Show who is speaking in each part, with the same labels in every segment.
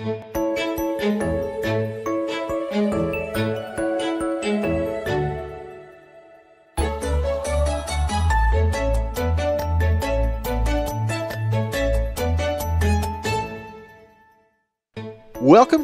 Speaker 1: Welcome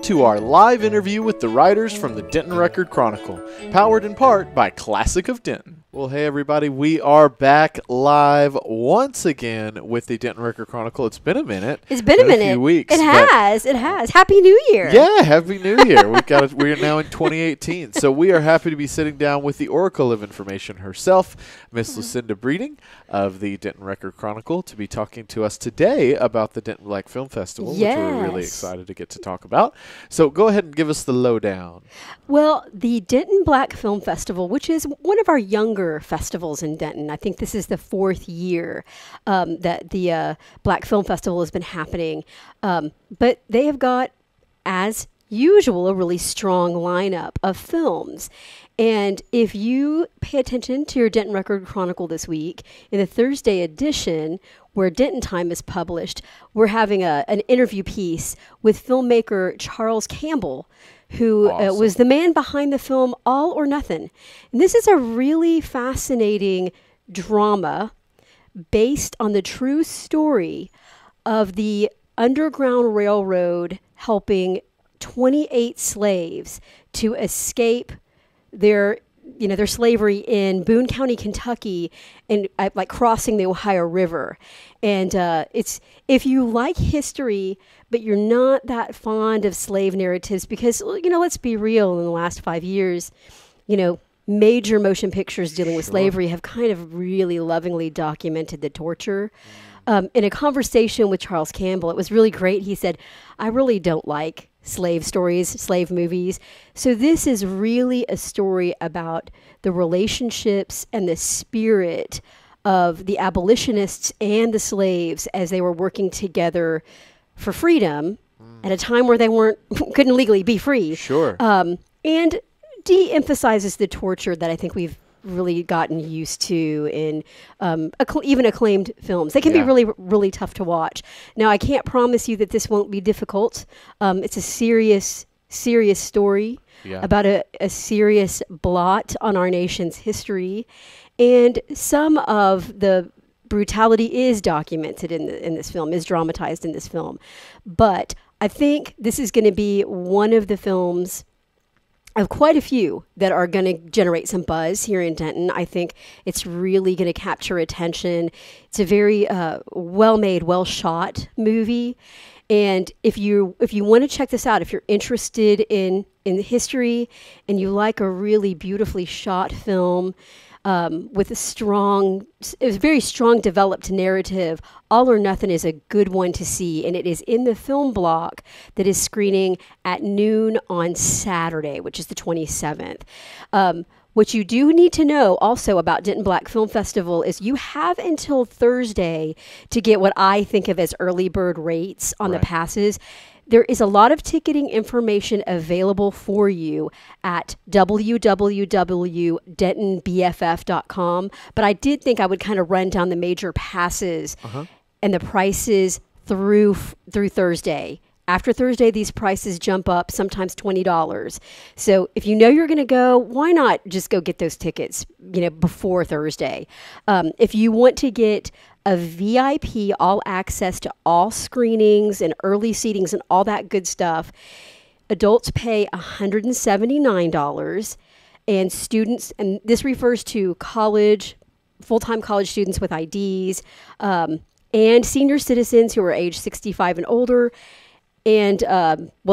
Speaker 1: to our live interview with the writers from the Denton Record-Chronicle, powered in part by Classic of Denton. Well, hey everybody, we are back live once again with the Denton Record-Chronicle. It's been a minute.
Speaker 2: It's been a minute.
Speaker 1: A few weeks.
Speaker 2: It has. Happy New Year.
Speaker 1: Yeah, Happy New Year. We're now in 2018. So we are happy to be sitting down with the Oracle of Information herself, Miss Lucinda Breeding of the Denton Record-Chronicle, to be talking to us today about the Denton Black Film Festival, which we're really excited to get to talk about. So go ahead and give us the lowdown.
Speaker 2: Well, the Denton Black Film Festival, which is one of our younger festivals in Denton. I think this is the 4th year that the Black Film Festival has been happening. But they have got, as usual, a really strong lineup of films. And if you pay attention to your Denton Record-Chronicle this week, in the Thursday edition, where Denton Time is published, we're having an interview piece with filmmaker Charles Campbell, who was the man behind the film All or Nothing. And this is a really fascinating drama based on the true story of the Underground Railroad helping 28 slaves to escape their slavery in Boone County, Kentucky, and like crossing the Ohio River. And it's, if you like history, but you're not that fond of slave narratives, because, let's be real, in the last 5 years, major motion pictures dealing with slavery have kind of really lovingly documented the torture. In a conversation with Charles Campbell, it was really great. He said, I really don't like slave stories, slave movies. So this is really a story about the relationships and the spirit of the abolitionists and the slaves as they were working together for freedom at a time where they couldn't legally be free.
Speaker 1: Sure.
Speaker 2: And de-emphasizes the torture that I think we've really gotten used to in even acclaimed films. They can be really, really tough to watch. Now, I can't promise you that this won't be difficult. It's a serious story about a serious blot on our nation's history. And some of the brutality is documented in this film, is dramatized in this film. But I think this is going to be one of the films of quite a few that are going to generate some buzz here in Denton. I think it's really going to capture attention. It's a very well-made, well-shot movie. And if you want to check this out, if you're interested in the history and you like a really beautifully shot film with a very strong developed narrative, All or Nothing is a good one to see, and it is in the film block that is screening at noon on Saturday, which is the 27th. What you do need to know also about Denton Black Film Festival is you have until Thursday to get what I think of as early bird rates on the passes. There is a lot of ticketing information available for you at www.dentonbff.com, but I did think I would kind of run down the major passes and the prices through Thursday. After Thursday, these prices jump up, sometimes $20. So if you know you're going to go, why not just go get those tickets, before Thursday? If you want to get a VIP all access to all screenings and early seatings and all that good stuff, adults pay $179, and students, and this refers to full-time college students with IDs, and senior citizens who are age 65 and older. And,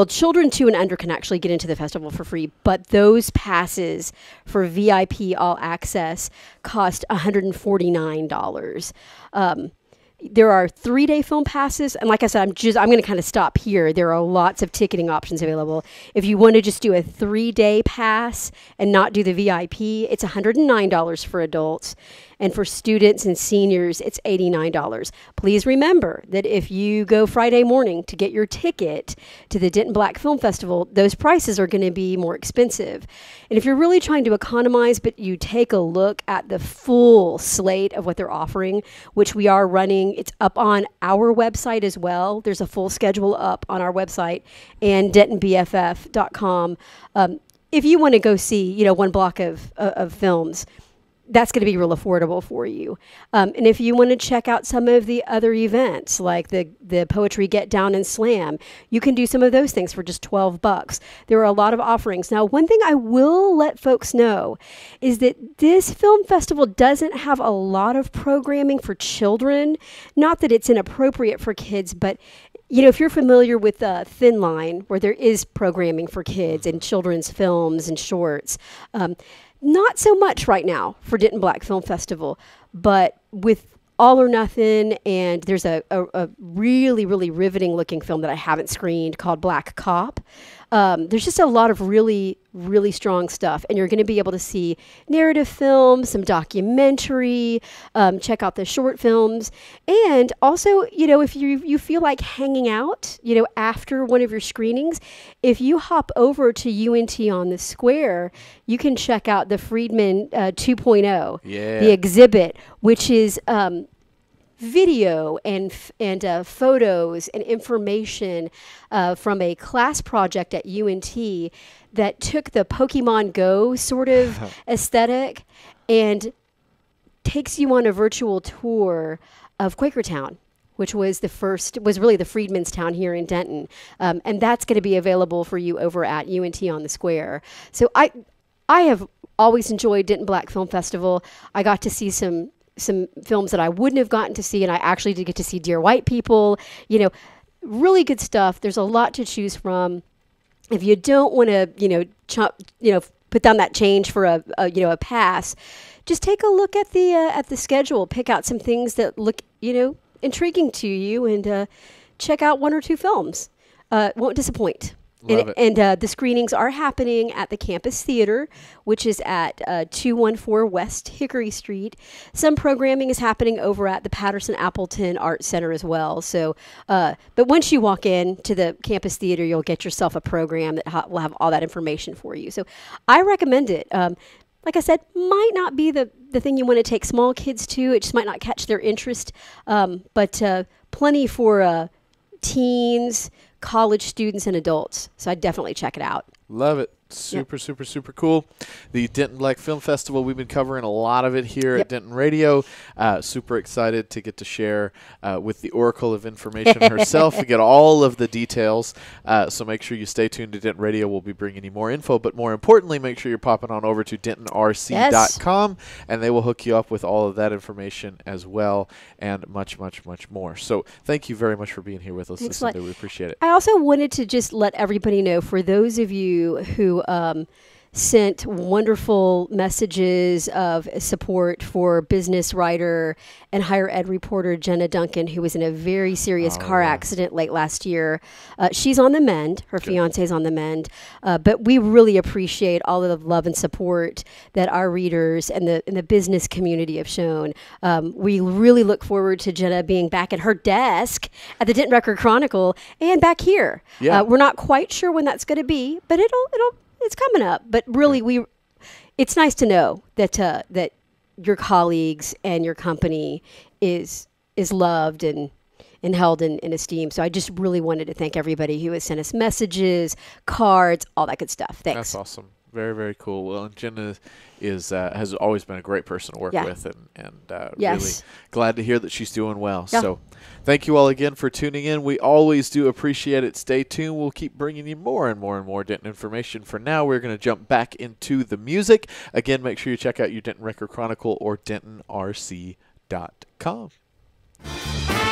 Speaker 2: children 2 and under can actually get into the festival for free, but those passes for VIP all access cost $149. There are 3-day film passes, and like I said, I'm going to kind of stop here. There are lots of ticketing options available. If you want to just do a 3-day pass and not do the VIP, it's $109 for adults, And for students and seniors, it's $89. Please remember that if you go Friday morning to get your ticket to the Denton Black Film Festival, those prices are going to be more expensive. And if you're really trying to economize, but you take a look at the full slate of what they're offering, which we are running, it's up on our website as well. There's a full schedule up on our website and DentonBFF.com. If you want to go see, one block of films, that's going to be real affordable for you. And if you want to check out some of the other events, like the Poetry Get Down and Slam, you can do some of those things for just $12. There are a lot of offerings. Now, one thing I will let folks know is that this film festival doesn't have a lot of programming for children. Not that it's inappropriate for kids, but if you're familiar with Thin Line, where there is programming for kids and children's films and shorts, not so much right now for Denton Black Film Festival, but with All or Nothing, and there's a really, really riveting looking film that I haven't screened called Black Cop. There's just a lot of really, really strong stuff, and you're going to be able to see narrative films, some documentary, check out the short films, and also, if you feel like hanging out, after one of your screenings, if you hop over to UNT on the Square, you can check out the Freedman 2.0, the exhibit, which is video and photos and information from a class project at UNT that took the Pokemon Go sort of aesthetic and takes you on a virtual tour of Quakertown, which was really the Freedman's town here in Denton. And that's going to be available for you over at UNT on the Square. So I have always enjoyed Denton Black Film Festival. I got to see some films that I wouldn't have gotten to see, and I actually did get to see Dear White People. Really good stuff. There's a lot to choose from. If you don't want to, put down that change for a pass, just take a look at the schedule. Pick out some things that look intriguing to you, and check out one or two films. Won't disappoint. And the screenings are happening at the Campus Theater, which is at 214 West Hickory Street. Some programming is happening over at the Patterson Appleton Art Center as well. So, but once you walk in to the Campus Theater, you'll get yourself a program that will have all that information for you. So I recommend it. Like I said, might not be the thing you want to take small kids to. It just might not catch their interest. But plenty for teens, college students, and adults. So I'd definitely check it out.
Speaker 1: Love it. Super, super, super cool. The Denton Black Film Festival, we've been covering a lot of it here at Denton Radio. Super excited to get to share with the Oracle of Information herself and get all of the details. So make sure you stay tuned to Denton Radio. We'll be bringing you more info, but more importantly, make sure you're popping on over to DentonRC.com, and they will hook you up with all of that information as well, and much, much, much more. So thank you very much for being here with us, Lucinda. We appreciate it.
Speaker 2: I also wanted to just let everybody know, for those of you who sent wonderful messages of support for business writer and higher ed reporter Jenna Duncan, who was in a very serious car accident late last year. She's on the mend. Her fiance's on the mend. But we really appreciate all of the love and support that our readers and the business community have shown. We really look forward to Jenna being back at her desk at the Denton Record-Chronicle and back here. We're not quite sure when that's going to be, but it's coming up. But really, it's nice to know that that your colleagues and your company is loved and held in esteem. So I just really wanted to thank everybody who has sent us messages, cards, all that good stuff. Thanks.
Speaker 1: That's awesome. Very, very cool. Well, and Jenna has always been a great person to work with, and really glad to hear that she's doing well. So thank you all again for tuning in. We always do appreciate it. Stay tuned. We'll keep bringing you more and more and more Denton information. For now, we're going to jump back into the music. Again, make sure you check out your Denton Record-Chronicle or DentonRC.com.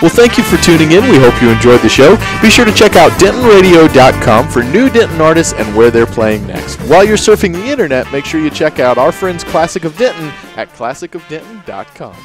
Speaker 1: Well, thank you for tuning in. We hope you enjoyed the show. Be sure to check out DentonRadio.com for new Denton artists and where they're playing next. While you're surfing the internet, make sure you check out our friends Classic of Denton at ClassicofDenton.com.